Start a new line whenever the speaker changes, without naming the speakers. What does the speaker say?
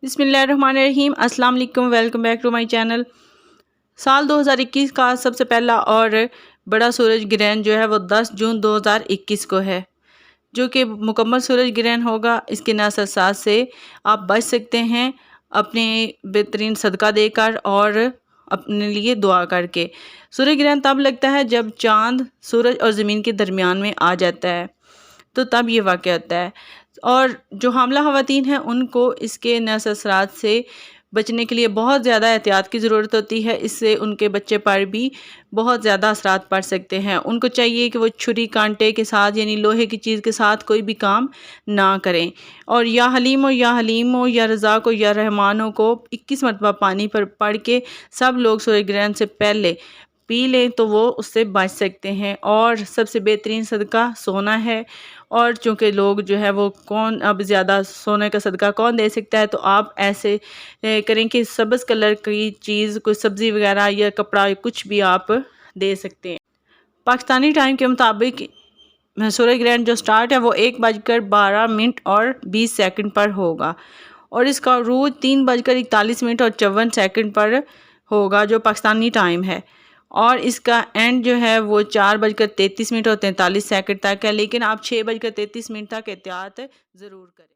بسم اللہ الرحمن الرحیم۔ السلام علیکم، welcome back to my channel. سال 2021 کا سب سے پہلا اور بڑا سورج گرہن جو ہے وہ 10 جون 2021 کو ہے، جو کہ مکمل سورج گرہن ہوگا۔ اس کے اثرات سے آپ بچ سکتے ہیں اپنے بہترین صدقہ دے کر اور اپنے لیے دعا کر کے۔ سورج گرہن تب لگتا ہے جب چاند سورج اور زمین کے درمیان میں آ جاتا ہے، تو تب یہ واقع ہوتا ہے۔ اور جو حاملہ خواتین ہیں ان کو اس کے اثرات سے بچنے کے لیے بہت زیادہ احتیاط کی ضرورت ہوتی ہے۔ اس سے ان کے بچے پر بھی بہت زیادہ اثرات پڑ سکتے ہیں۔ ان کو چاہیے کہ وہ چھری کانٹے کے ساتھ یعنی لوہے کی چیز کے ساتھ کوئی بھی کام نہ کریں، اور یا حلیم ہو یا حلیم ہو یا رزاق ہو یا رحمان ہو کو 21 مرتبہ پانی پر پڑھ کے سب لوگ سورج گرہن سے پہلے پی لیں تو وہ اس سے بچ سکتے ہیں۔ اور سب سے بہترین صدقہ سونا ہے، اور چونکہ لوگ جو ہے وہ اب زیادہ سونے کا صدقہ کون دے سکتا ہے، تو آپ ایسے کریں کہ سبز کلر کی چیز، کوئی سبزی وغیرہ یا کپڑا کچھ بھی آپ دے سکتے ہیں۔ پاکستانی ٹائم کے مطابق سورج گرہن جو سٹارٹ ہے وہ 1:12 اور 20 سیکنڈ پر ہوگا، اور اس کا عروج 3:41 اور 54 پر ہوگا جو پاکستانی ٹائم ہے، اور اس کا اینڈ جو ہے وہ 4:33 اور 43 سیکنڈ تک ہے، لیکن آپ 6:33 تک احتیاط ضرور کریں۔